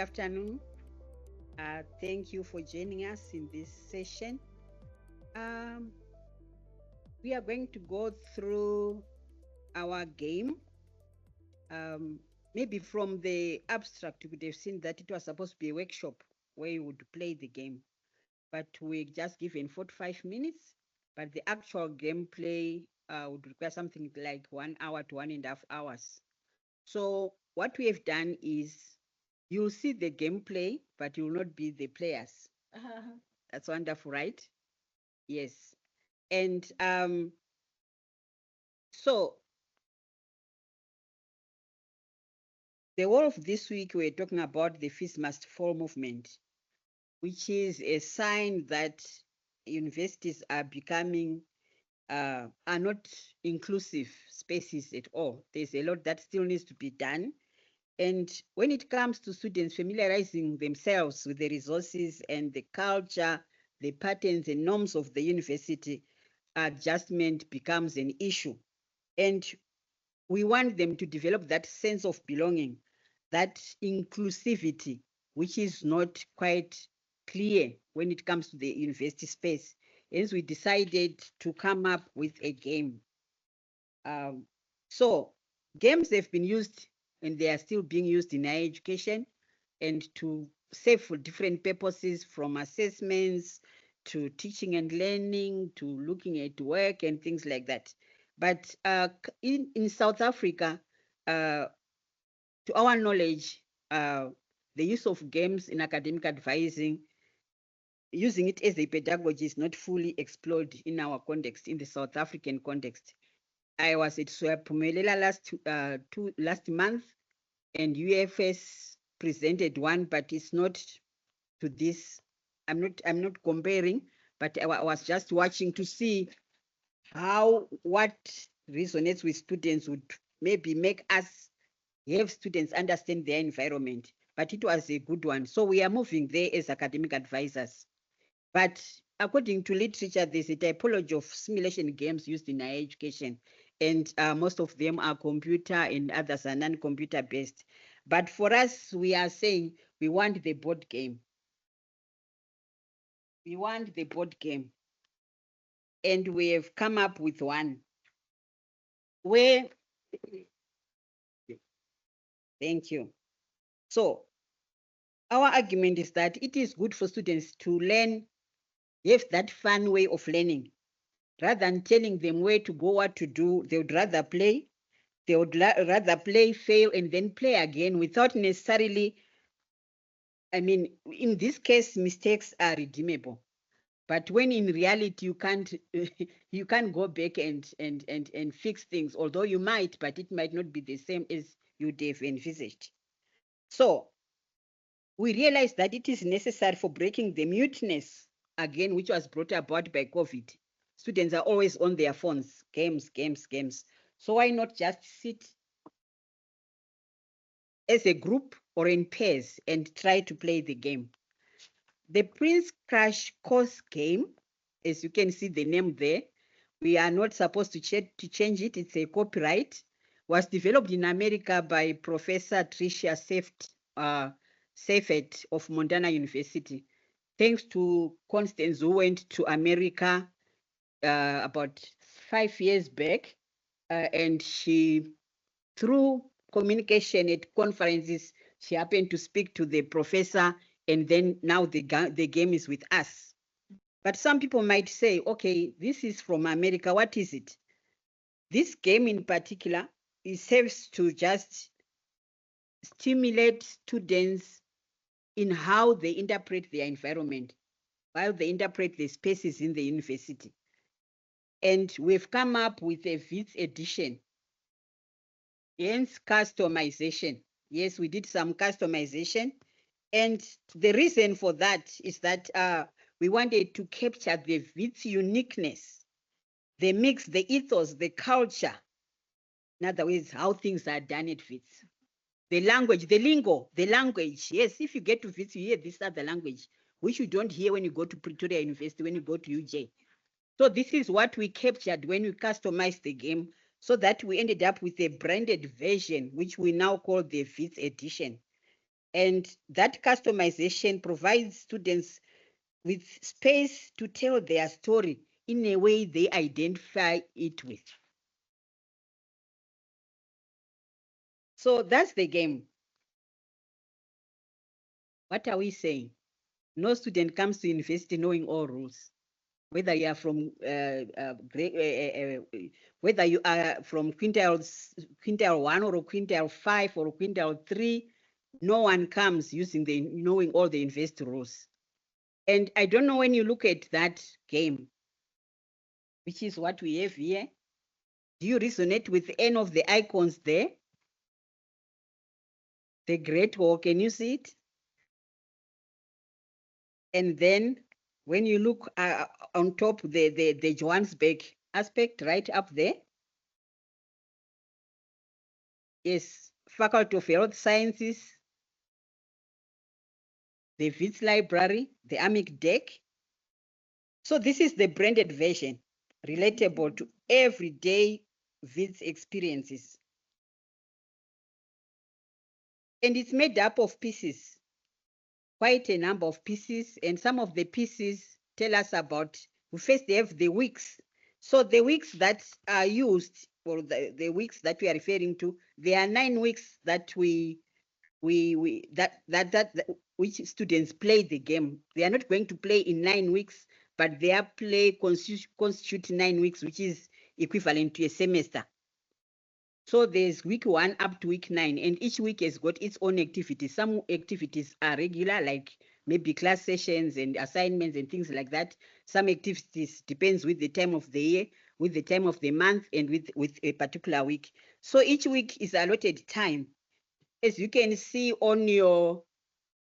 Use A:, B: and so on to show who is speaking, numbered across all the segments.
A: afternoon. Thank you for joining us in this session. Um, we are going to go through our game. Maybe from the abstract, you could have seen that it was supposed to be a workshop where you would play the game, but we just given 45 minutes. But the actual gameplay would require something like 1 hour to 1.5 hours. So what we have done is you'll see the gameplay, but you will not be the players. That's wonderful, right? Yes. And so the whole of this week, we're talking about the Fees Must Fall movement, which is a sign that universities are becoming, are not inclusive spaces at all. There's a lot that still needs to be done. And when it comes to students familiarizing themselves with the resources and the culture, the patterns and norms of the university, adjustment becomes an issue. And we want them to develop that sense of belonging, that inclusivity, which is not quite clear when it comes to the university space. Hence, we decided to come up with a game. Um, so, games have been used and they are still being used in higher education and to serve for different purposes, from assessments to teaching and learning to looking at work and things like that. But in South Africa, to our knowledge, the use of games in academic advising, using it as a pedagogy, is not fully explored in our context, in the South African context. I was at Pumela last month, and UFS presented one, but it's not to this. I'm not comparing, but I was just watching to see what resonates with students would maybe make us have students understand their environment. But it was a good one. So we are moving there as academic advisors. But according to literature, there's a typology of simulation games used in higher education, and most of them are computer and others are non-computer based. But for us, we are saying we want the board game. We want the board game. And we have come up with one where, thank you. So our argument is that it is good for students to learn, have that fun way of learning. Rather than telling them where to go, what to do, they would rather play. They would rather play, fail, and then play again without necessarily, I mean, in this case, mistakes are redeemable. But when in reality you can't you can't go back and fix things, although you might, but it might not be the same as you'd have envisaged. So we realize that it is necessary for breaking the muteness again, which was brought about by COVID. Students are always on their phones, games, games, games. So why not just sit as a group or in pairs and try to play the game? The Prince Crash Course game, as you can see the name there, we are not supposed to change it. It's a copyright. Was developed in America by Professor Tricia Seifert of Montana University. Thanks to Constance, who went to America about 5 years back, and she, through communication at conferences, she happened to speak to the professor, and then now the game is with us. But some people might say, okay, this is from America. What is it? This game in particular, it serves to just stimulate students in how they interpret their environment, how they interpret the spaces in the university. And we've come up with a VITS edition, hence customization. Yes, we did some customization. And the reason for that is that we wanted to capture the VITS uniqueness, the mix, the ethos, the culture. In other words, how things are done at VITS. The language, the lingo, the language. Yes, if you get to VITS, you hear this other language, which you don't hear when you go to Pretoria University, when you go to UJ. So this is what we captured when we customized the game, so that we ended up with a branded version, which we now call the VITS edition. And that customization provides students with space to tell their story in a way they identify it with. So that's the game. What are we saying? No student comes to university knowing all rules. Whether you are from whether you are from quintile 1 or quintile 5 or quintile 3, no one comes knowing all the university rules. And I don't know, when you look at that game, which is what we have here, do you resonate with any of the icons there? The Great Wall, can you see it? And then when you look on top, the Johannesburg aspect right up there, is Faculty of Health Sciences, the Wits Library, the Amic Deck. So this is the branded version, relatable to everyday Wits experiences. And it's made up of pieces, quite a number of pieces. And some of the pieces tell us about, we first have the weeks. So the weeks that are used, or the weeks that we are referring to, there are 9 weeks that which students play the game. They are not going to play in 9 weeks, but their play constitute 9 weeks, which is equivalent to a semester. So there's week 1 up to week 9, and each week has got its own activities. Some activities are regular, like maybe class sessions and assignments and things like that. Some activities depends with the time of the year, with the time of the month, and with a particular week. So each week is allotted time. As you can see on your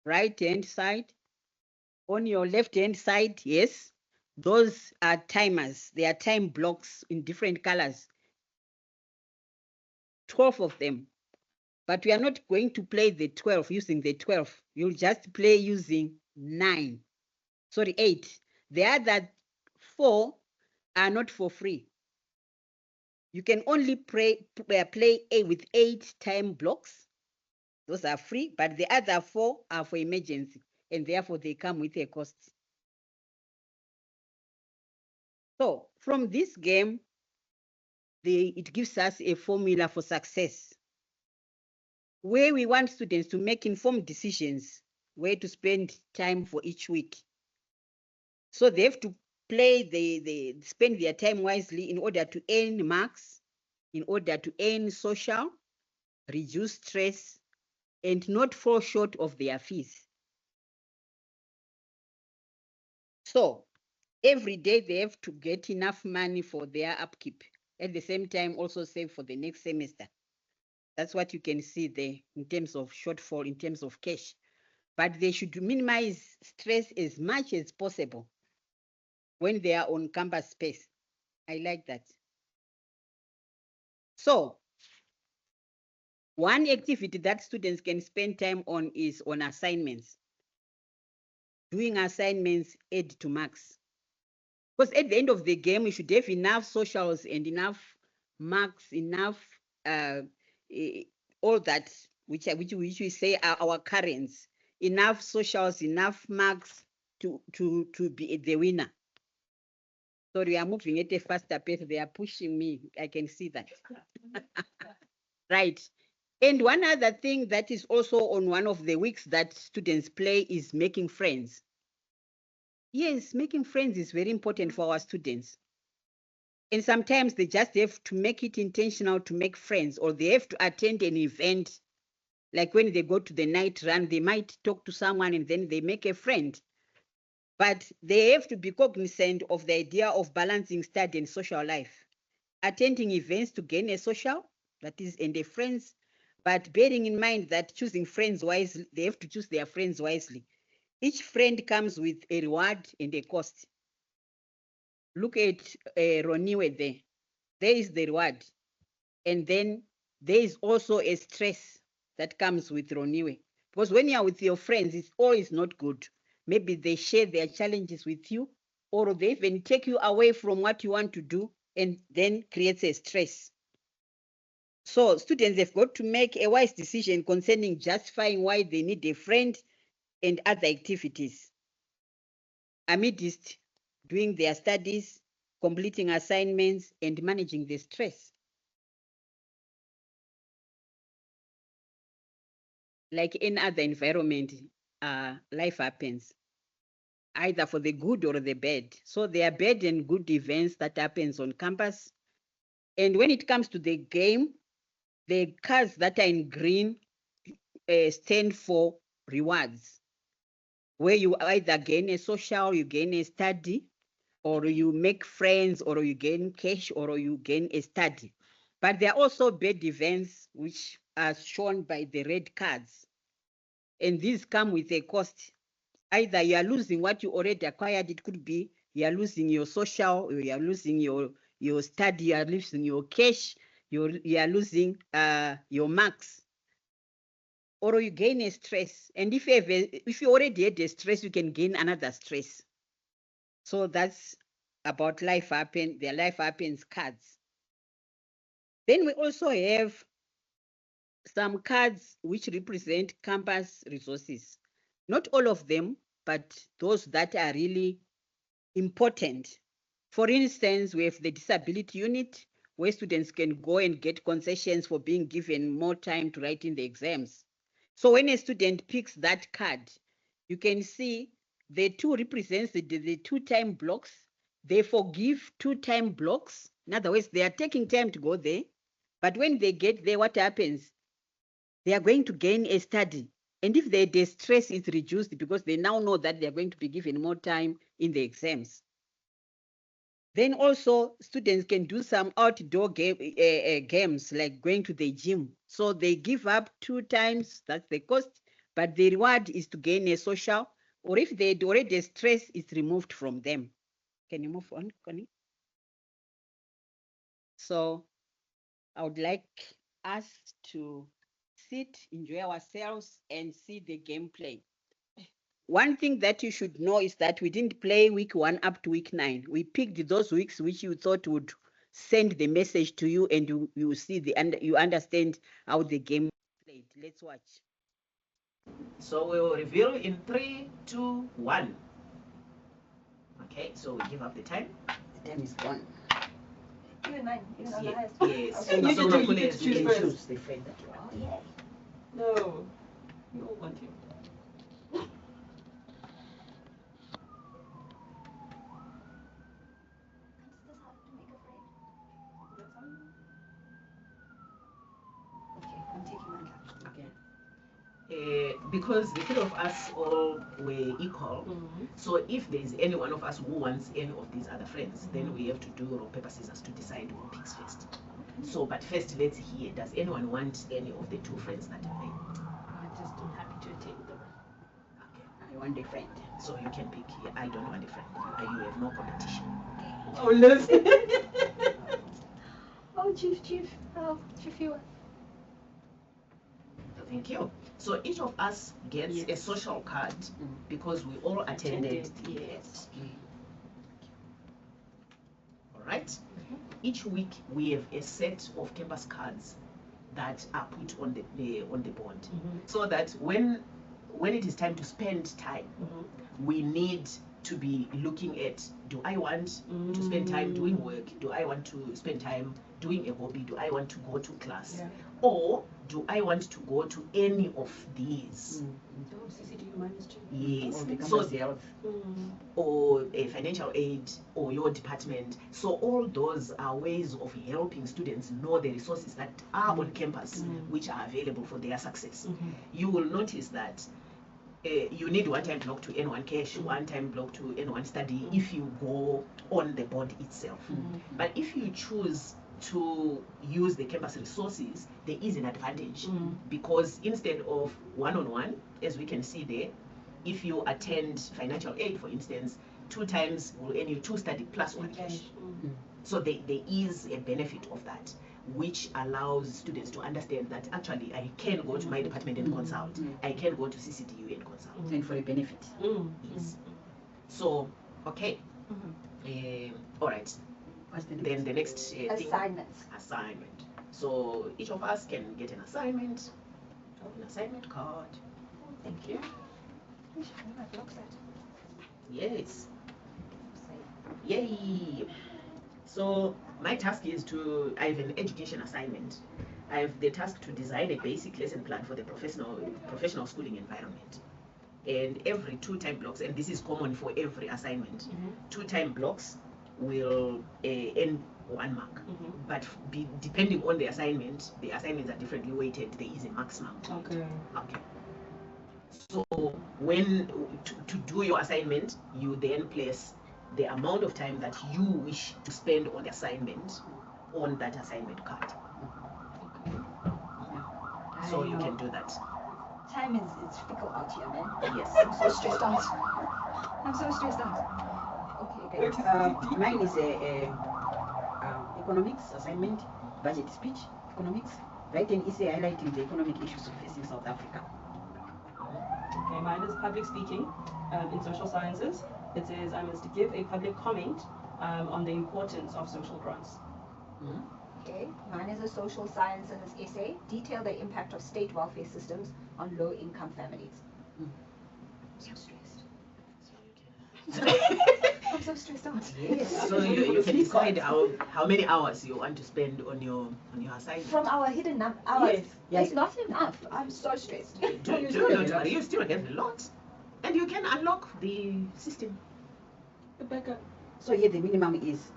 A: right-hand side, on your left-hand side, yes, those are timers. They are time blocks in different colors, 12 of them. But we are not going to play the 12 using the 12. You'll just play using 8. The other 4 are not for free. You can only play with 8 time blocks. Those are free, but the other 4 are for emergency, and therefore they come with a cost. So from this game, it gives us a formula for success, where we want students to make informed decisions where to spend time for each week. So they have to spend their time wisely in order to earn marks, in order to earn social, reduce stress, and not fall short of their fees. So every day they have to get enough money for their upkeep. At the same time, also save for the next semester. That's what you can see there in terms of shortfall, in terms of cash. But they should minimize stress as much as possible when they are on campus space. I like that. So one activity that students can spend time on is on assignments. Doing assignments add to marks. Because at the end of the game, we should have enough socials and enough marks, enough all that, which we say are our currents, enough socials, enough marks to be the winner. Sorry, I'm moving at a faster pace. They are pushing me. I can see that. Right. And one other thing that is also on one of the weeks that students play is making friends. Yes, making friends is very important for our students. And sometimes they just have to make it intentional to make friends, or they have to attend an event. Like when they go to the night run, they might talk to someone and then they make a friend. But they have to be cognizant of the idea of balancing study and social life. Attending events to gain a social, that is, and a friends, but bearing in mind that choosing friends wisely, they have to choose their friends wisely. Each friend comes with a reward and a cost. Look at Roniwe there. There is the reward. And then there is also a stress that comes with Roniwe. Because when you are with your friends, it's always not good. Maybe they share their challenges with you, or they even take you away from what you want to do, and then creates a stress. So students have got to make a wise decision concerning justifying why they need a friend and other activities amidst doing their studies, completing assignments, and managing the stress. Like any other environment, life happens, either for the good or the bad. So there are bad and good events that happens on campus. And when it comes to the game, the cards that are in green stand for rewards, where you either gain a social, you gain a study, or you make friends, or you gain cash, or you gain a study. But there are also bad events which are shown by the red cards. And these come with a cost. Either you are losing what you already acquired, it could be you are losing your social, or you are losing your study, you are losing your cash, you are losing your marks, or you gain a stress. And if you already had a stress, you can gain another stress. So that's about the life happens cards. Then we also have some cards which represent campus resources. Not all of them, but those that are really important. For instance, we have the disability unit, where students can go and get concessions for being given more time to write in the exams. So when a student picks that card, you can see the two represents the two time blocks. They forgive two time blocks. In other words, they are taking time to go there. But when they get there, what happens? They are going to gain a study. And if the stress is reduced because they now know that they are going to be given more time in the exams. Then also students can do some outdoor games like going to the gym. So they give up two times, that's the cost, but the reward is to gain a social, or if they already stress, it's removed from them. Can you move on, Connie? So I would like us to sit, enjoy ourselves, and see the gameplay. One thing that you should know is that we didn't play week 1 up to week 9. We picked those weeks which you thought would send the message to you, and you see you understand how the game played. Let's watch.
B: So we will reveal in 3, 2, 1. Okay, so we give up the time.
A: The time is gone.
C: Even mine, even on the highest.
B: Yes.
C: Okay.
B: You
C: You
B: get to choose
A: You
B: first.
A: choose the friend that you want.
C: Oh, yeah.
B: No. You don't want him.
C: This is how to make a friend. Okay, I'm taking my cap.
A: Okay.
B: Because the three of us all were equal, so if there is any one of us who wants any of these other friends, then we have to do rock, paper, scissors to decide who picks first. So, but first, let's hear, does anyone want any of the two friends that are there?
C: I'm just happy to take them.
B: Okay.
A: I want a friend.
B: So you can pick here. I don't want a friend. You have no competition.
C: Okay.
B: Oh, Lucy.
C: Oh, Chief. Oh, Chief, you.
B: Thank you. So each of us gets a social card because we all attended the event. All right. Each week we have a set of campus cards that are put on the board, so that when it is time to spend time, we need to be looking at, do I want to spend time doing work? Do I want to spend time doing a hobby? Do I want to go to class?
C: Yeah.
B: Or do I want to go to any of these?
C: Oh, CCTV minus 2.
B: Yes.
A: Or the
B: So,
A: campus health.
B: or a financial aid, or your department. So all those are ways of helping students know the resources that are on campus, which are available for their success. You will notice that you need one time block to N1 cash, one time block to N1 study if you go on the board itself. But if you choose to use the campus resources, there is an advantage, because instead of one-on-one, as we can see there, if you attend financial aid, for instance, 2 times will earn you 2 study plus 1 cash. So there is a benefit of that, which allows students to understand that actually I can go to my department and consult. I can go to CCTU and consult.
A: And for a benefit.
B: Yes. So, okay. All right.
A: What's the
B: Then the next thing.
C: Assignments.
B: Assignment. So each of us can get an assignment, an assignment card.
C: Thank you. Where my blocks at?
B: Yes.
C: Say.
B: Yay! So my task is I have an education assignment. I have the task to design a basic lesson plan for the professional schooling environment. And every 2 time blocks, and this is common for every assignment, 2 time blocks will end 1 mark. But depending on the assignments are differently weighted. There is a maximum.
C: Okay.
B: Okay. So when to do your assignment, you then place the amount of time that you wish to spend on the assignment on that assignment card.
C: Okay.
B: So you can do that.
C: Time is difficult out here, man.
B: Yes.
C: I'm so stressed out. I'm so stressed out. Okay,
A: Okay. Mine is a economics assignment, budget speech, economics. Write an essay highlighting the economic issues facing South Africa.
D: Okay, mine is public speaking in social sciences. It says I must give a public comment on the importance of social grants.
C: Okay, mine is a social sciences essay. Detail the impact of state welfare systems on low-income families. I'm so stressed. I'm so stressed out.
B: Yes. So you can decide how many hours you want to spend on your assignment.
C: From our hidden hours,
A: Yes.
C: it's not enough. I'm so stressed.
B: Do not worry, you still have a lot. And you can unlock the system.
D: Rebecca.
A: So here the minimum is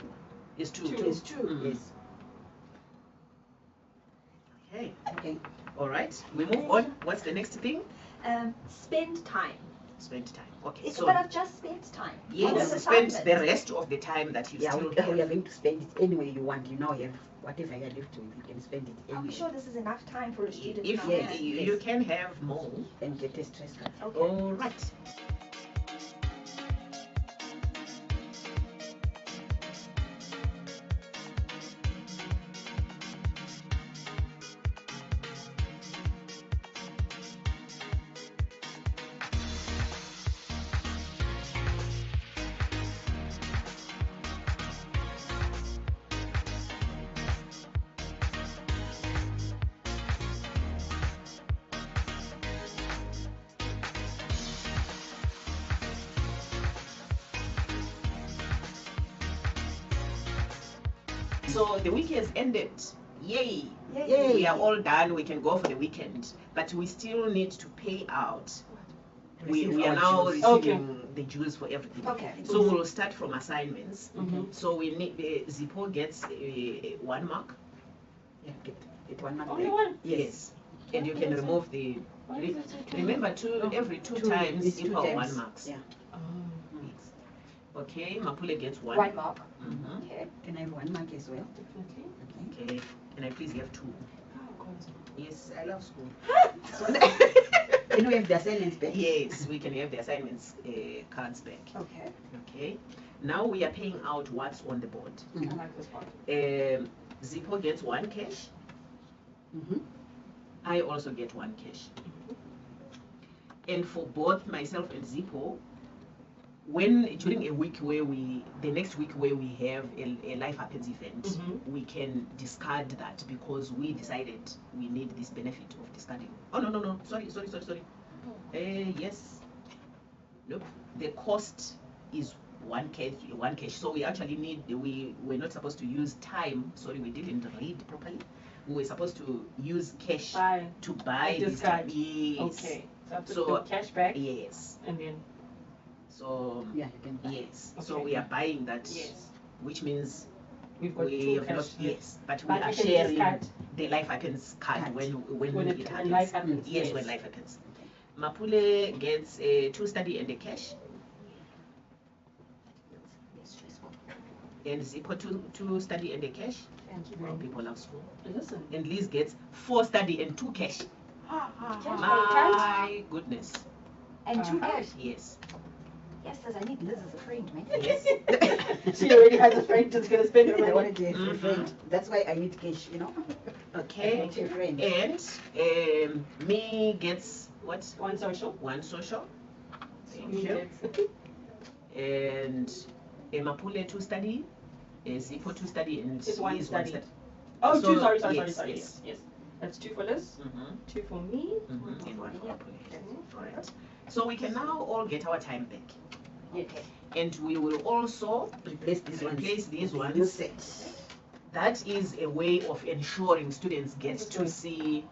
B: 2.
A: is 2. Yes.
B: Okay.
A: Okay.
B: All right. We move on. What's the next thing?
C: Spend time.
B: Spend time. Okay.
C: It's
B: So
C: but I've just spent time. on
B: yes,
C: this
B: spend
C: assignment.
B: the rest of the time that you
A: Yeah,
B: still
A: we
B: have.
A: are going to spend it any way you want. You now have whatever you're left with. You can spend it
C: Are
A: anyway.
C: we sure this is enough time for a student?
B: If
C: now?
A: Yes.
B: you can have more.
A: And get a stress card.
C: Okay.
B: All right. So the week has ended. Yay.
A: Yay.
B: We are all done. We can go for the weekend. But we still need to pay out. We
A: Receive
B: are
A: our
B: now
A: dues.
B: receiving the dues for everything.
C: Okay.
B: So we'll start from assignments. So we need Zippo gets 1 mark.
A: Yeah, get 1 mark.
D: Only
A: there.
D: one?
A: Yes.
B: And you can remove the.
D: Why is it so tall?
B: Remember, every 2 times
A: It's 2
B: equal
A: times.
B: 1 marks.
A: Yeah.
D: Oh.
B: Yes. Okay, Mapule gets 1.
C: 1 mark.
B: Mhm.
C: Okay.
A: Can I have 1 mark as well?
D: Definitely.
B: Okay, can I please have 2?
D: Oh, God.
B: Yes, I love school.
A: Can we have the assignments back?
B: Yes, we can have the assignments cards back.
C: Okay.
B: Okay, now we are paying out what's on the board.
D: I like this part.
B: Zippo gets 1 cash.
A: Mm-hmm.
B: I also get 1 cash. And for both myself and Zippo, during a week the next week where we have a Life Happens event, we can discard that because we decided we need this benefit of discarding. Oh, no. Sorry. Yes. Nope. The cost is 1 cash. So we actually we're not supposed to use time. Sorry, we didn't read properly. We were supposed to use cash to buy this
D: discard.
B: time. Yes.
D: Okay. So I have to
B: So-
D: put cash back
B: Yes.
D: and then
B: So
A: Yeah, you can buy.
B: yes. So
D: Okay.
B: we are buying that.
D: yes.
B: Which means
D: We've got
B: we
D: 2
B: have
D: cash.
B: not, yes, but we
D: But
B: are
D: we can
B: sharing
D: discard
B: the Life Happens card
A: Card.
B: when
D: when
B: it happens.
D: life happens.
B: Yes, when life happens. Mapule gets a 2 study and a cash,
C: It's stressful.
B: and Zippo 2 study and a cash.
C: Thank you
B: Well,
C: very much.
B: people love school.
D: Listen.
B: And Liz gets 4 study and 2 cash.
D: Cash
B: My goodness.
C: And 2
D: Uh-huh.
C: cash.
B: Yes.
C: Yes, as I need Liz as a friend, man.
B: Yes.
D: She already has a friend who's gonna spend her
A: I
D: money.
A: wanted to have a friend. That's why I need cash, you know? I
B: Okay.
A: want a friend.
B: And me gets what?
D: 1 social.
B: 1 social. Thank
D: You
B: you.
D: get-
B: And Mapule 2 study, Zippo 2 study, and
D: It's 1
B: Liz
D: study. Oh,
B: So,
D: two, sorry,
B: yes,
D: yes. That's 2 for Liz, 2 for me.
B: And 1 for Apple. Alright. So we can now all get our time back.
C: Okay.
B: And we will also
A: Replace these ones.
B: replace these
A: with the
B: ones.
A: new set.
B: That is a way of ensuring students get to
D: Good.
B: see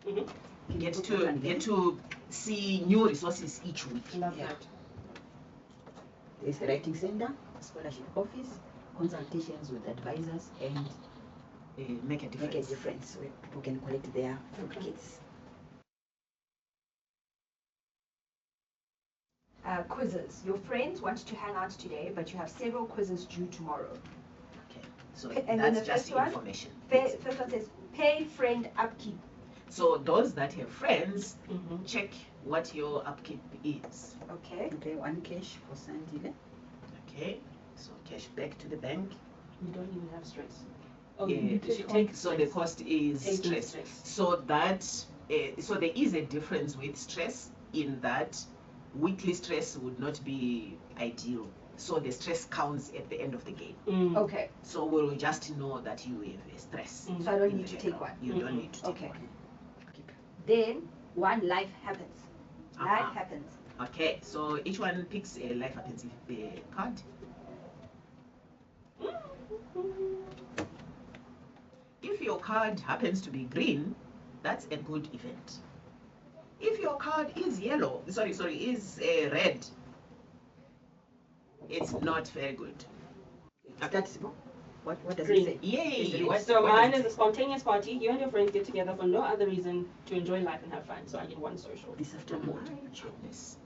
D: Mm-hmm.
B: get to see new resources each week.
D: Love
A: Yeah.
D: that.
A: There's the writing center, scholarship office, consultations with advisors, and
B: Make a
A: make a
B: difference.
A: difference where people can collect their fruit kits.
C: Quizzes. Your friends want to hang out today, but you have several quizzes due tomorrow.
B: Okay. So
C: And then
B: that's
C: the
B: just
C: first one?
B: information.
C: First one says, pay friend upkeep.
B: So those that have friends,
D: Mm-hmm.
B: check what your upkeep is.
C: Okay.
A: Okay, 1 cash for Sandile.
B: Okay. So cash back to the bank.
D: You don't even have stress. Oh,
B: Yeah,
D: you take
B: so the cost is
D: Taking
B: stress. So that so there is a difference with stress in that weekly stress would not be ideal. So the stress counts at the end of the game.
D: Mm.
C: Okay.
B: So we'll just know that you have a stress.
D: Mm.
C: So I don't
B: in
C: need
B: the
C: to take
B: general.
C: one.
B: You don't need to take
C: Okay.
B: one.
C: Then one life happens. Life
B: Uh-huh.
C: happens.
B: Okay, so each one picks a life happens card. If your card happens to be green, that's a good event. If your card is yellow, is red, it's not very good.
A: That's what does
D: Green.
A: it say?
B: Yay!
D: So
B: what
D: mine
B: does
D: is
B: it
D: a spontaneous party. You and your friends get together for no other reason to enjoy life and have fun. So I get 1 social.
A: This
B: say?
A: afternoon.
B: My goodness.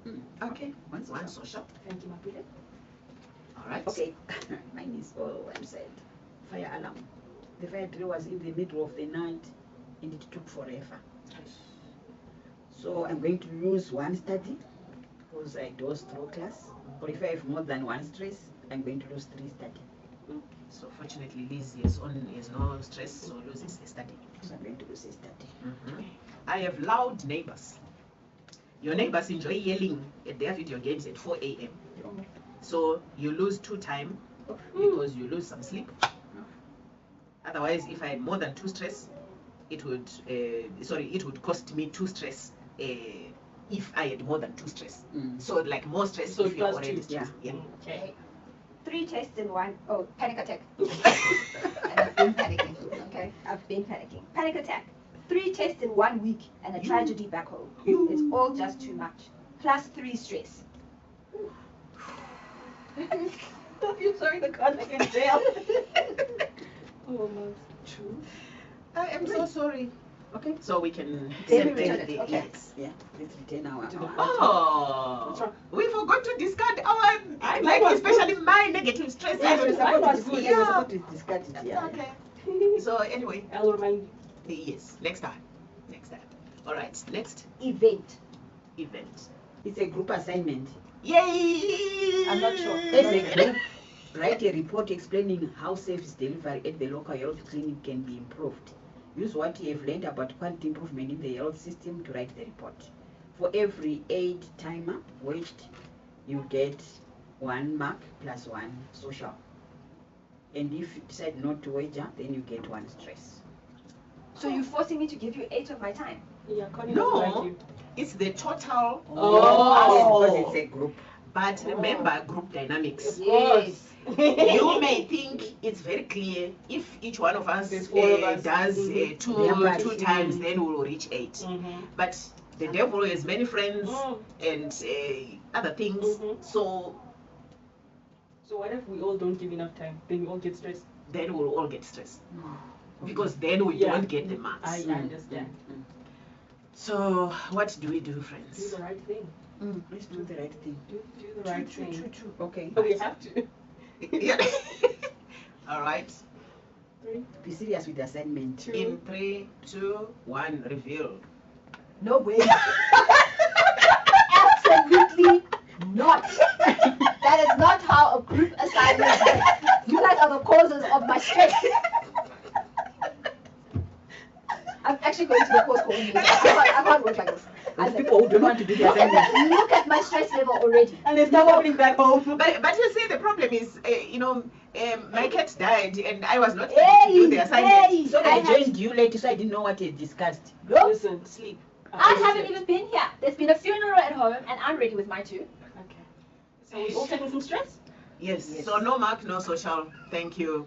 A: Okay,
B: One social.
D: Thank you, Nabeelah.
B: All right.
A: Okay, mine is all one side. Fire alarm. The fire drill was in the middle of the night and it took forever. So I'm going to lose 1 study because I dozed through class. Or if I have more than 1 stress, I'm going to lose 3 study.
B: So fortunately, Liz has no stress, so loses a study.
A: So I'm going to lose a study.
B: I have loud neighbors. Your neighbors enjoy yelling at their video games at 4 a.m. So you lose 2 time because you lose some sleep. Otherwise, if I had more than 2 stress, it would cost me 2 stress. If I had more than 2 stress, so like more stress
D: So
B: if you're
D: plus
B: already
D: 2.
B: stressed. Yeah.
D: Okay.
C: 3 tests in 1. Oh, panic attack. And I've been panicking. Okay, I've been panicking. Panic attack. 3 tests in 1 week and a tragedy back home. It's all just too much. Plus 3 stress.
D: Don't you showing the card like in jail? Oh, no.
B: True. I am so sorry.
A: Okay.
B: So we can
C: Then we
B: accept
C: return it, okay.
B: yes.
A: Yeah, let's return our.
D: To the-
B: Oh,
D: wrong?
B: we forgot to discard our,
D: I
B: like
D: know.
B: especially my negative stress.
A: Yeah,
B: level.
A: we're supposed
D: was
A: to
D: good.
A: yeah, we're supposed to discuss it. Yeah.
B: Okay. So anyway,
D: I'll remind you.
B: yes, next time. All right, next
C: Event.
B: event.
A: It's a group assignment.
B: Yay!
C: I'm not sure.
A: As a group, write a report explaining how service delivery at the local health clinic can be improved. Use what you have learned about quality improvement in the health system to write the report. For every 8 timer waged, you get 1 mark plus 1 social. And if you decide not to wager, then you get 1 stress.
C: So you're forcing me to give you 8 of my time.
D: Yeah, Connie
B: No.
D: doesn't like you.
B: It's the total.
D: Oh.
A: Yes, because it's a group.
B: But remember group dynamics.
C: Yes.
B: You may think it's very clear if each one of us
D: There's 4 of us.
B: does
A: Yeah,
B: 2
A: but-
B: 2 times, then we'll reach 8.
D: Mm-hmm.
B: But the devil has many friends and other things. So
D: So what if we all don't give enough time? Then we all get stressed.
B: then we'll all get stressed. Because then we
D: Yeah.
B: don't get the marks.
D: I understand.
B: So what do we do,
D: Do
B: friends?
D: the right thing.
A: Let's do the right thing.
D: Do the right thing.
A: Okay.
D: But we have to.
B: Yeah. All right.
D: 3,
A: Be serious with the assignment.
D: 2.
B: In 3, 2, 1, reveal.
C: No way. Absolutely not. That is not how a group assignment works. You guys are the causes of my stress. I'm actually going to the course coordinator. I can't work like this.
A: of people who don't want to do the assignment.
C: Look at my stress level already.
D: And they start walking back home.
B: But you see, the problem is, my cat died and I was not able to do the assignment.
A: So I joined you late, so I didn't know what they discussed.
D: Listen, sleep.
C: I haven't even been here. There's been a funeral at home, and I'm ready with my two.
D: Okay. So we all taking some stress?
B: Yes. So no mark, no social. Thank you.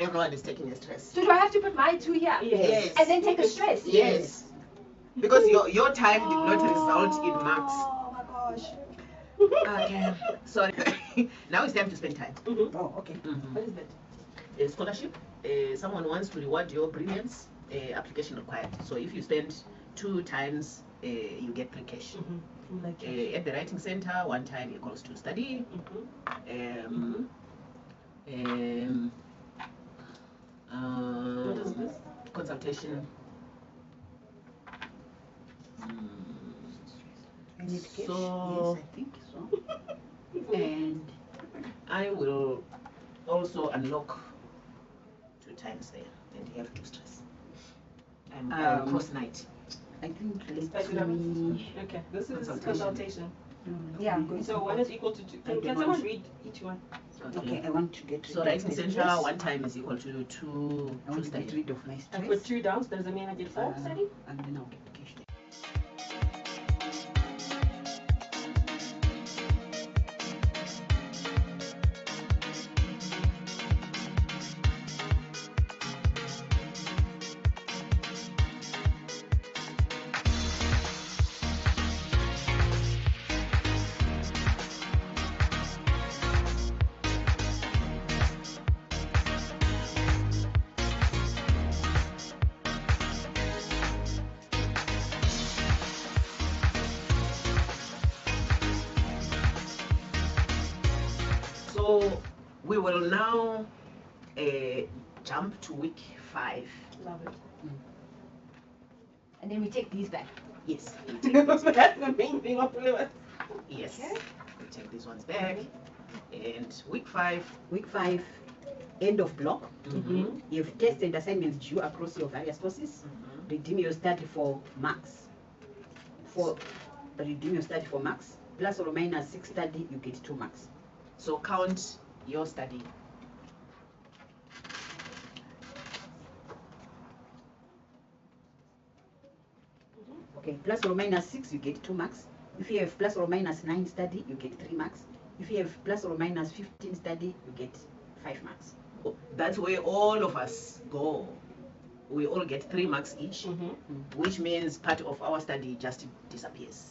B: Everyone is taking a stress.
C: So do I have to put my two here?
B: Yes.
C: And then take a stress?
B: Yes. Because your time did not result in marks.
C: Oh my gosh.
B: Okay. So now it's time to spend time.
A: Oh, okay.
D: What is that?
B: A scholarship. Someone wants to reward your brilliance. Application required. So if you spend 2 times, you get 3 cash. At the writing center, 1 time equals to study.
D: What is this?
B: Consultation.
A: I need cash.
B: So-
A: Yes, I think so. And
B: I will also unlock 2 times there, and you have 2 stress. And cross night.
A: I think
D: Spice it up.
A: me.
D: Okay, this is
B: Consultation.
D: consultation.
C: Yeah.
D: So 1 is equal to 2. Can someone read each one?
A: Okay, I want to get rid
B: So
A: of
B: writing
A: the
B: center,
A: stress.
B: 1 time is equal to 2
A: I want to get
B: study.
A: rid of my
D: I
A: stress.
D: put 2 down, so does that mean I get 4 study?
A: And then I'll get cash.
B: So we will now jump to week 5.
D: Love it.
C: And then we take these back.
B: Yes.
D: That's the main thing of Pillay.
B: Yes.
C: Okay.
B: We take these ones back. And week 5.
A: Week 5, end of block.
B: Mm-hmm.
A: You have tests and assignments due across your various courses. Redeem your study for marks. Redeem your study for marks. Plus or minus 6 study, you get 2 marks.
B: So count your study.
A: Okay, plus or minus 6, you get 2 marks. If you have plus or minus 9 study, you get 3 marks. If you have plus or minus 15 study, you get 5 marks.
B: That's where all of us go. We all get 3 marks each, which means part of our study just disappears.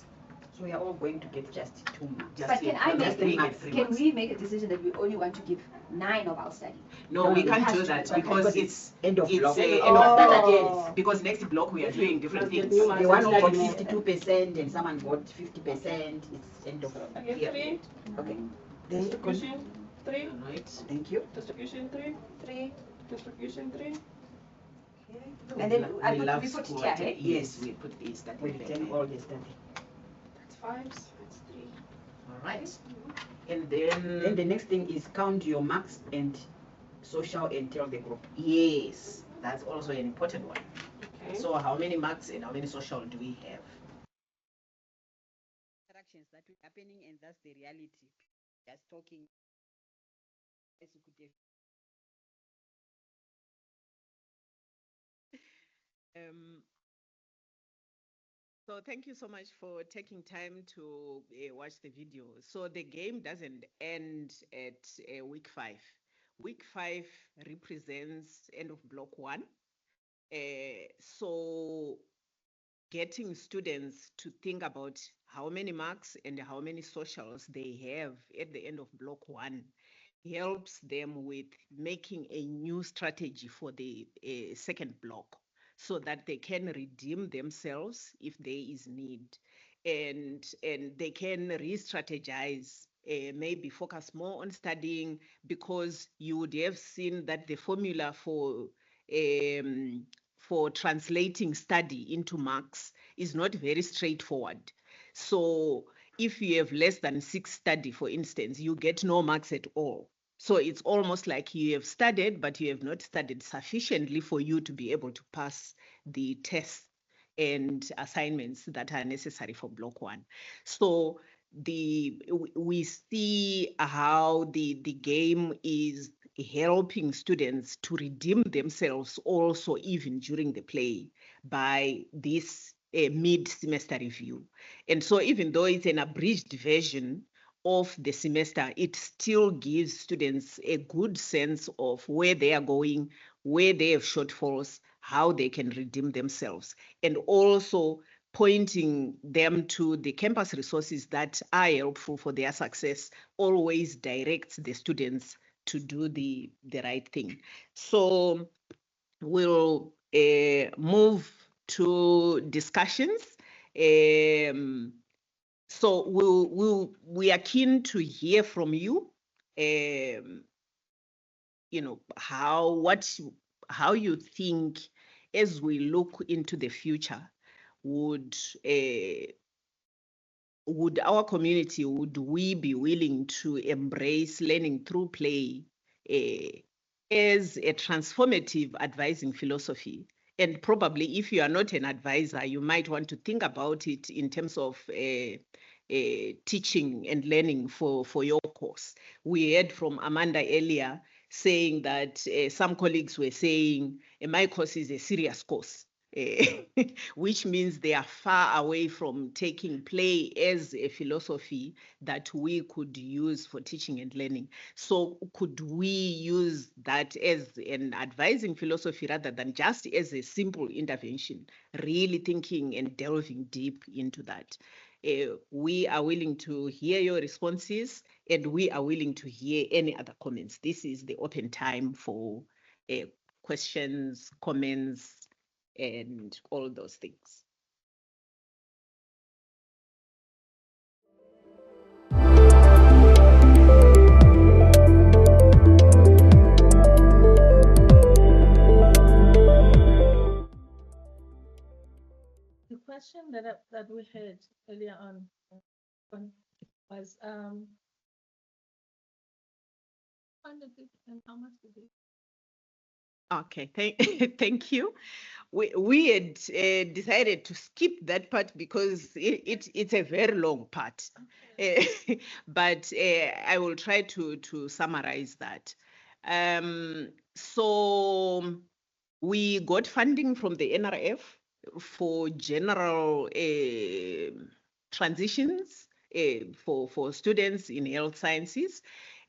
A: So we are all going to get just 2 marks.
B: Just
C: But can I
B: just
C: make
B: we
A: marks?
B: get 3
C: Can
B: marks.
C: we make a decision that we only want to give 9 of our study?
B: No, we
A: No,
B: can't
C: it has
B: do
C: to
B: that
C: be-
B: because
A: because
B: it's
A: end of
B: it's
A: block.
B: end
C: Oh.
B: of
A: Start
B: block.
A: again.
B: Because next block we are doing different
D: Let's get
B: things.
D: new marks.
A: The one who got
D: Study.
A: 52% and someone got 50%, it's end of.
D: I get
B: Yeah.
D: 3.
A: Okay.
D: Distribution 3.
B: Right.
A: Thank you.
D: Distribution 3.
C: 3.
D: Distribution 3.
C: And then
B: We love
C: we put it
B: school
C: here,
B: activity.
C: hey?
B: Yes, we put the study
A: We
B: back
A: return
B: there.
A: all the study.
D: That's 5s. That's 3.
B: All right. And
A: Then the next thing is count your marks and social and tell the group.
B: yes, that's also an important one.
D: Okay.
B: So how many marks and how many social do we have?
A: Interactions that are happening, and that's the reality. Just talking. As you could have.
E: So thank you so much for taking time to watch the video. So the game doesn't end at week 5. Week 5 represents end of block 1. So getting students to think about how many marks and how many socials they have at the end of block 1 helps them with making a new strategy for the second block so that they can redeem themselves if there is need, and they can re-strategize, maybe focus more on studying, because you would have seen that the formula for translating study into marks is not very straightforward. So if you have less than 6 study, for instance, you get no marks at all. So it's almost like you have studied, but you have not studied sufficiently for you to be able to pass the test. and assignments that are necessary for block 1. So we see how the game is helping students to redeem themselves also even during the play by this mid-semester review. And so even though it's an abridged version of the semester, it still gives students a good sense of where they are going, where they have shortfalls, how they can redeem themselves, and also pointing them to the campus resources that are helpful for their success always directs the students to do the right thing. So we'll move to discussions. So we are keen to hear from you. You know, how you think as we look into the future would our community, would we be willing to embrace learning through play as a transformative advising philosophy? And probably if you are not an advisor, you might want to think about it in terms of teaching and learning for your course. We heard from Amanda earlier saying that some colleagues were saying, my course is a serious course. Which means they are far away from taking play as a philosophy that we could use for teaching and learning. So could we use that as an advising philosophy rather than just as a simple intervention, really thinking and delving deep into that? We are willing to hear your responses, and we are willing to hear any other comments. This is the open time for questions, comments, and all those things.
F: The question that we had earlier on was and how much did it?
E: Okay, thank you. We had decided to skip that part because it's a very long part. Okay. But I will try to summarize that. So we got funding from the NRF for general transitions for students in health sciences.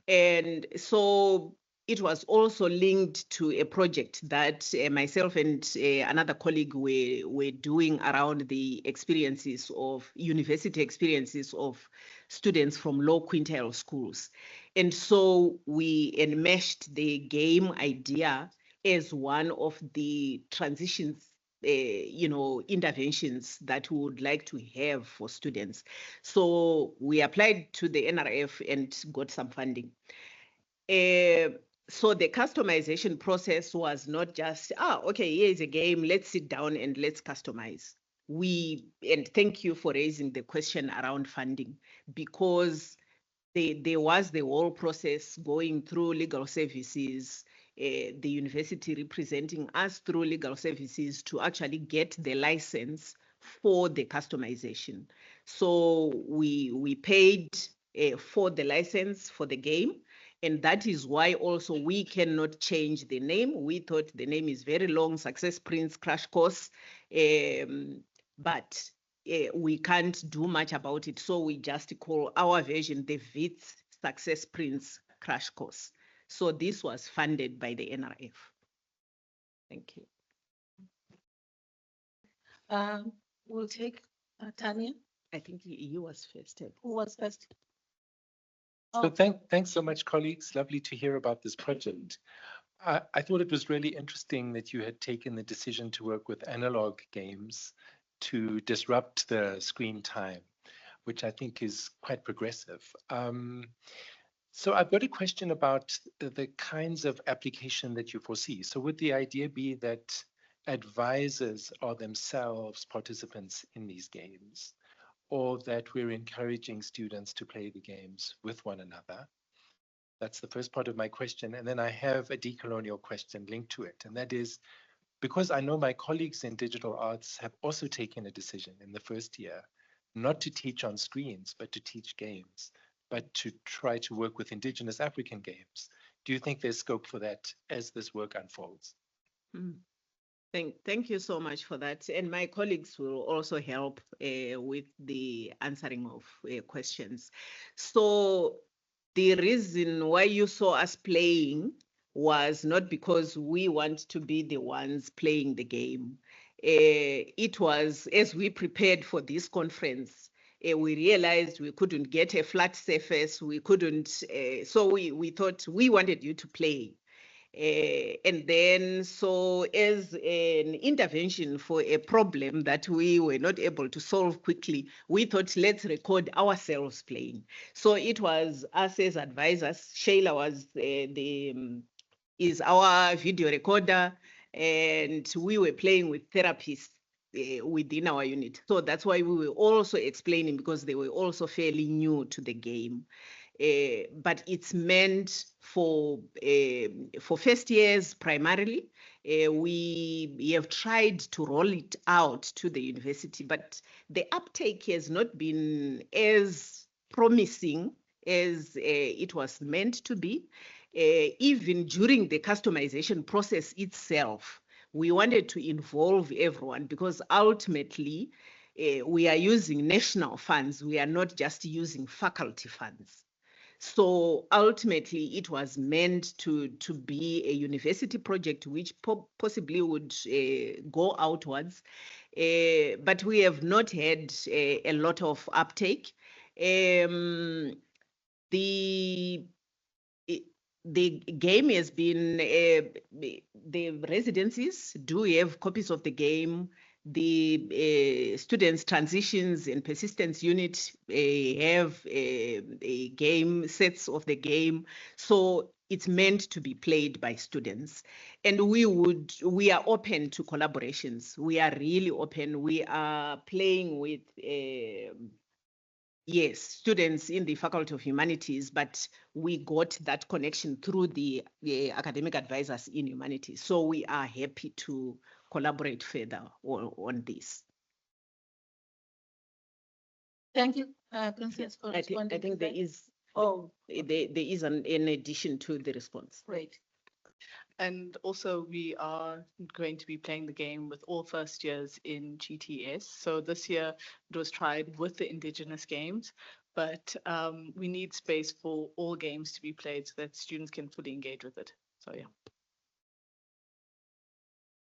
E: And so it was also linked to a project that myself and another colleague were doing around the experiences of university experiences of students from low quintile schools. And so we enmeshed the game idea as one of the transitions interventions that we would like to have for students. So we applied to the NRF and got some funding. So the customization process was not just, okay, here's a game, let's sit down and let's customize. And thank you for raising the question around funding, because there was the whole process going through legal services, the university representing us through legal services to actually get the license for the customization. So we paid for the license for the game. And that is why also we cannot change the name. We thought the name is very long, Success Prince Crash Course. But we can't do much about it. So we just call our version the VITS Success Prince Crash Course. So this was funded by the NRF. Thank you.
F: We'll take Tanya.
E: I think you was first.
F: Who was first?
G: So thanks so much, colleagues. Lovely to hear about this project. I thought it was really interesting that you had taken the decision to work with analog games to disrupt the screen time, which I think is quite progressive. So I've got a question about the kinds of application that you foresee. So would the idea be that advisors are themselves participants in these games, or that we're encouraging students to play the games with one another? That's the first part of my question. And then I have a decolonial question linked to it, and that is, because I know my colleagues in digital arts have also taken a decision in the first year not to teach on screens, but to teach games, but to try to work with indigenous African games. Do you think there's scope for that as this work unfolds?
E: Mm. Thank you so much for that. And my colleagues will also help with the answering of questions. So the reason why you saw us playing was not because we want to be the ones playing the game. It was as we prepared for this conference, we realized we couldn't get a flat surface. We couldn't, so we thought we wanted you to play. And then, so as an intervention for a problem that we were not able to solve quickly, we thought, let's record ourselves playing. So it was us as advisors. Shyla was is our video recorder, and we were playing with therapists within our unit. So that's why we were also explaining, because they were also fairly new to the game. But it's meant for first years primarily. We have tried to roll it out to the university, but the uptake has not been as promising as it was meant to be. Even during the customization process itself, we wanted to involve everyone, because ultimately we are using national funds. We are not just using faculty funds. So ultimately, it was meant to be a university project which possibly would go outwards. But we have not had a lot of uptake. The the game has been, the residencies do have copies of the game. The students transitions and persistence unit have a game, sets of the game. So it's meant to be played by students. And we are open to collaborations. We are really open. We are playing with yes, students in the Faculty of Humanities, but we got that connection through the academic advisors in humanities. So we are happy to collaborate further on this.
F: Thank you, Constance, for
E: I
F: responding.
E: think there
F: that.
E: is
F: Okay.
E: there is an addition to the response.
F: Great.
H: And also, we are going to be playing the game with all first years in GTS. So this year it was tried with the Indigenous games, but we need space for all games to be played so that students can fully engage with it. So yeah.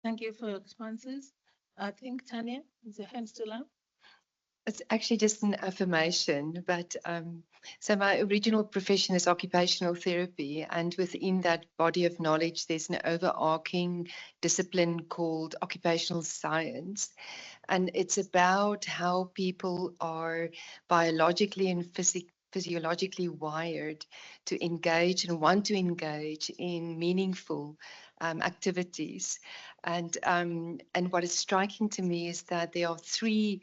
F: Thank you for your responses. I think Tanya, is your hand still up?
I: It's actually just an affirmation, but so my original profession is occupational therapy, and within that body of knowledge, there's an overarching discipline called occupational science, and it's about how people are biologically and physiologically wired to engage and want to engage in meaningful activities, and what is striking to me is that there are three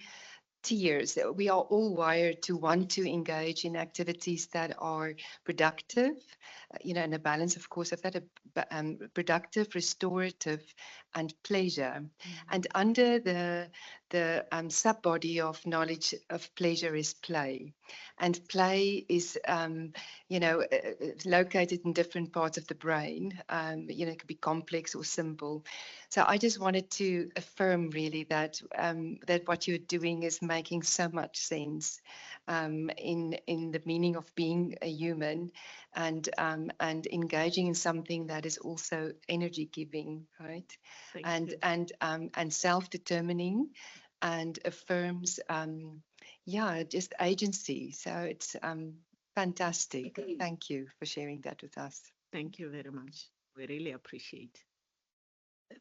I: tiers. We are all wired to want to engage in activities that are productive, and a balance, of course, of that, productive, restorative, and pleasure. And under the sub-body of knowledge of pleasure is play. And play is, located in different parts of the brain. It could be complex or simple. So I just wanted to affirm really that what you're doing is making so much sense in the meaning of being a human and engaging in something that is also energy giving, right? And self-determining and affirms just agency. So it's fantastic. Thank you for sharing that with us.
E: Thank you very much. We really appreciate.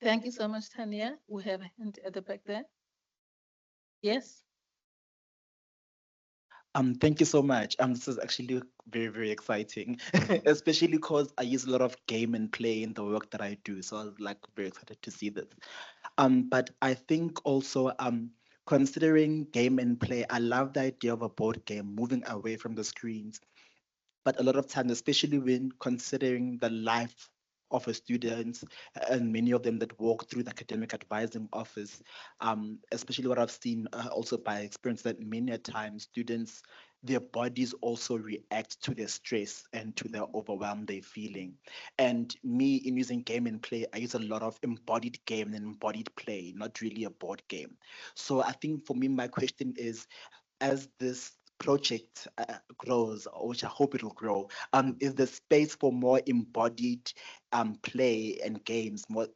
F: Thank you so much, Tanya. We have a hand at the back there. Yes.
J: Thank you so much. This is actually very, very exciting, especially because I use a lot of game and play in the work that I do. So I was like very excited to see this. But I think also considering game and play, I love the idea of a board game moving away from the screens. But a lot of times, especially when considering the life of students, and many of them that walk through the academic advising office, especially what I've seen also by experience, that many a times students, their bodies also react to the stress and to the overwhelm they're feeling. And me, in using game and play, I use a lot of embodied game and embodied play, not really a board game. So I think for me, my question is, as this project grows, which I hope it will grow, is the space for more embodied play and games, more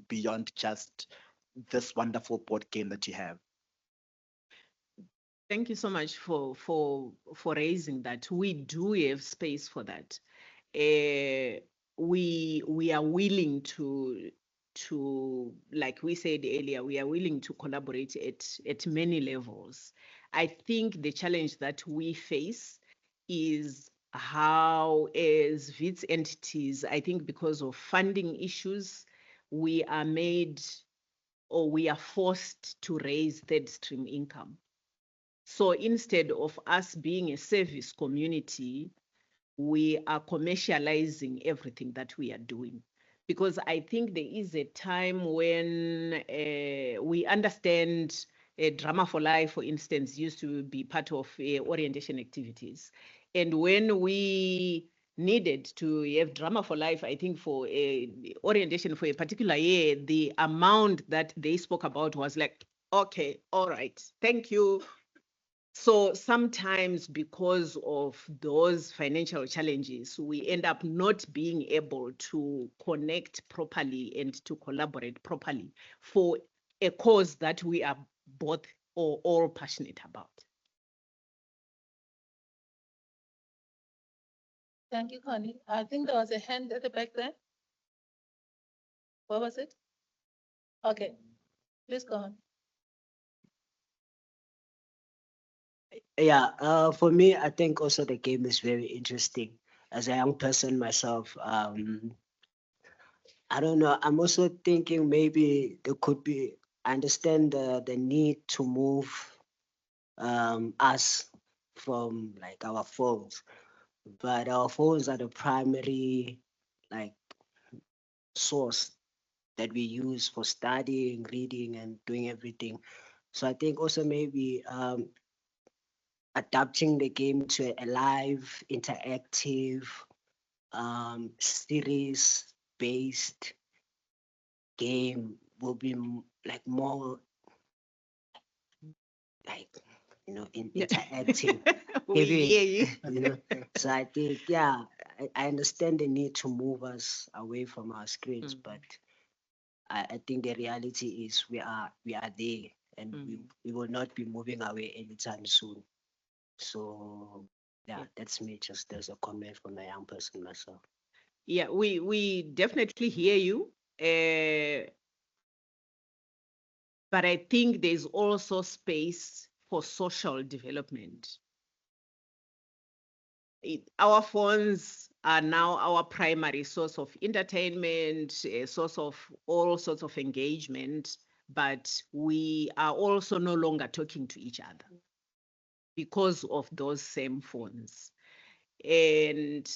J: beyond just this wonderful board game that you have?
E: Thank you so much for raising that. We do have space for that. We are willing to, like we said earlier, we are willing to collaborate at many levels. I think the challenge that we face is how, as WITS entities, I think because of funding issues, we are made, or we are forced to raise third stream income. So instead of us being a service community, we are commercializing everything that we are doing. Because I think there is a time when we understand Drama for Life, for instance, used to be part of orientation activities. And when we needed to have Drama for Life, I think for orientation for a particular year, the amount that they spoke about was like, okay, all right, thank you. So sometimes because of those financial challenges, we end up not being able to connect properly and to collaborate properly for a cause that we are both or all passionate about.
F: Thank you, Connie. I think there was a hand at the back there. What was it? Okay, please go on.
K: Yeah, for me, I think also the game is very interesting. As a young person myself, I don't know. I'm also thinking maybe there could be. I understand the need to move us from like our phones, but our phones are the primary like source that we use for studying, reading, and doing everything. So I think also maybe adapting the game to a live, interactive, series-based game will be like more like interacting.
E: We hear you.
K: You know, so I think yeah, I understand the need to move us away from our screens, but I think the reality is we are there, and we will not be moving away anytime soon. So yeah, that's me just as a comment from a young person myself.
E: Yeah, we definitely hear you. But I think there's also space for social development. Our phones are now our primary source of entertainment, a source of all sorts of engagement, but we are also no longer talking to each other because of those same phones. And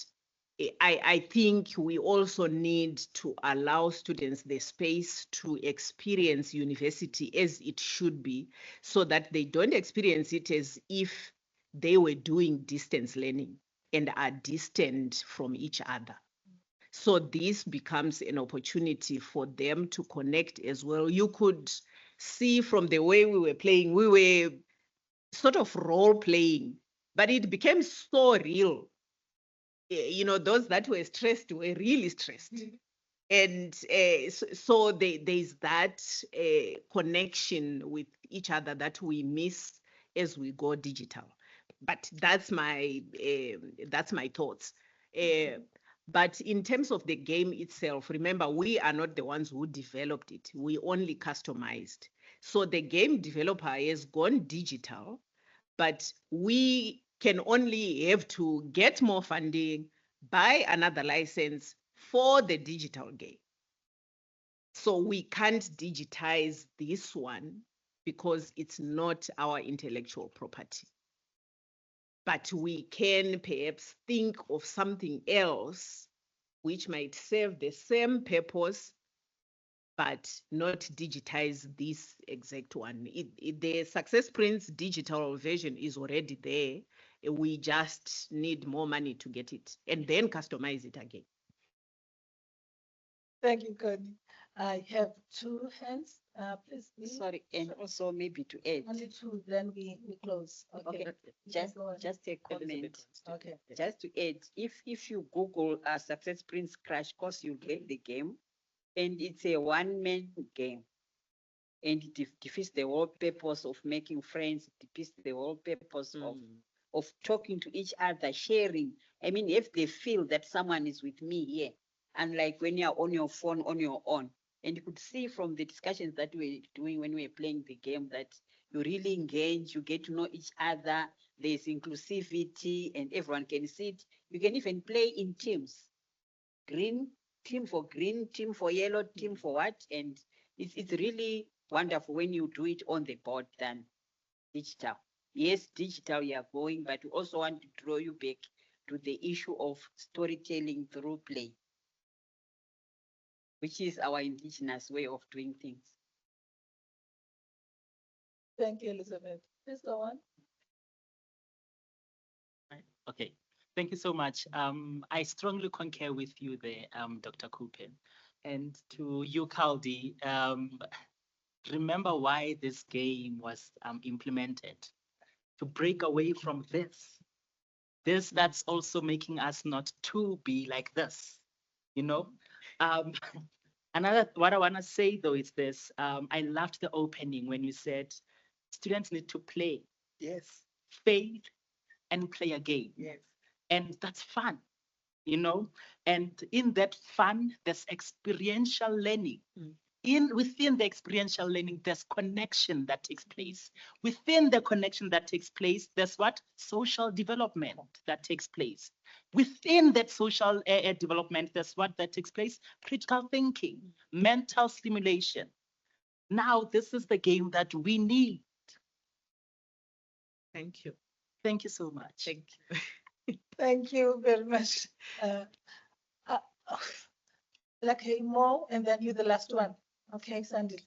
E: I think we also need to allow students the space to experience university as it should be, so that they don't experience it as if they were doing distance learning and are distant from each other. So this becomes an opportunity for them to connect as well. You could see from the way we were playing, we were sort of role playing, but it became so real. Those that were stressed were really stressed. And so there's that connection with each other that we miss as we go digital. But that's my thoughts. But in terms of the game itself, remember, we are not the ones who developed it. We only customized. So the game developer has gone digital, but we can only have to get more funding, buy another license for the digital game. So we can't digitize this one because it's not our intellectual property. But we can perhaps think of something else which might serve the same purpose, but not digitize this exact one. The Success Prints digital version is already there. We just need more money to get it and then customize it again.
F: Thank you, Connie. I have two hands. Please. Lee.
A: Sorry, and also maybe to add.
F: Only two, then we close. Okay.
A: Just
F: go ahead.
A: just a comment.
F: Okay.
A: Just to add, if you Google Success Prince Crash Course, you'll get the game, and it's a one-man game, and it defeats the whole purpose of making friends. It defeats the whole purpose of talking to each other, sharing. I mean, if they feel that someone is with me here, unlike when you're on your phone on your own, and you could see from the discussions that we're doing when we're playing the game that you really engage, you get to know each other, there's inclusivity, and everyone can sit. You can even play in teams. Green, team for green, team for yellow, team for what? And it's really wonderful when you do it on the board than digital. Yes, digital you are going, but we also want to draw you back to the issue of storytelling through play, which is our indigenous way of doing things.
F: Thank you, Elizabeth. Please go on.
L: Okay, thank you so much. I strongly concur with you there, Dr. Khupe. And to you, Kaldi, remember why this game was implemented, to break away from this that's also making us not to be like this, you know? What I want to say though is this, I loved the opening when you said students need to play.
G: Yes.
L: Faith and play a game.
G: Yes.
L: And that's fun, you know? And in that fun, there's experiential learning. Within the experiential learning, there's connection that takes place. Within the connection that takes place, there's what? Social development that takes place. Within that social development, there's what that takes place? Critical thinking, mental stimulation. Now, this is the game that we need.
E: Thank you.
L: Thank you so much.
E: Thank you.
F: Thank you very much. Okay, Mo, and then you the last one. Okay, Sandy.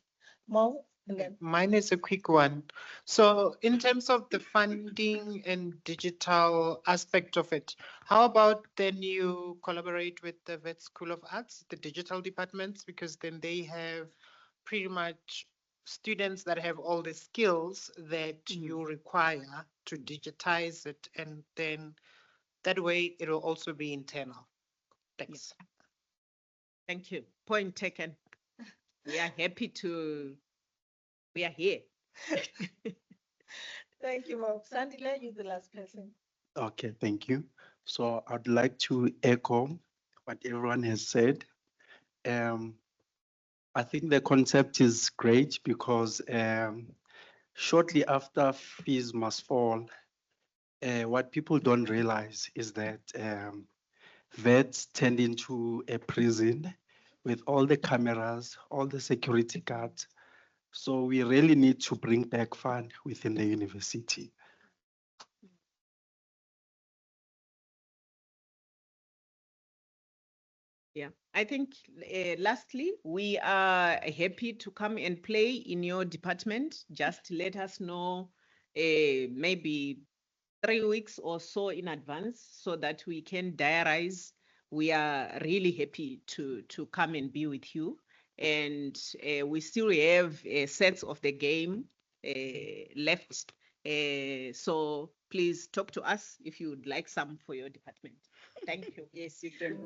F: Mo, and then.
M: Mine is a quick one. So in terms of the funding and digital aspect of it, how about then you collaborate with the Vet School of Arts, the digital departments, because then they have pretty much students that have all the skills that you require to digitize it, and then that way it will also be internal. Thanks.
E: Yeah. Thank you. Point taken. We are happy to, we are here.
F: Thank you, Mo. Sandile, you're the last person.
N: Okay, thank you. So I'd like to echo what everyone has said. I think the concept is great because shortly after fees must fall, what people don't realize is that vets turned into a prison with all the cameras, all the security guards. So we really need to bring back fun within the university.
E: Yeah, I think lastly, we are happy to come and play in your department. Just let us know maybe 3 weeks or so in advance so that we can diarize. We are really happy to come and be with you. And we still have sets of the game left. So please talk to us if you would like some for your department. Thank you.
A: Yes, you can.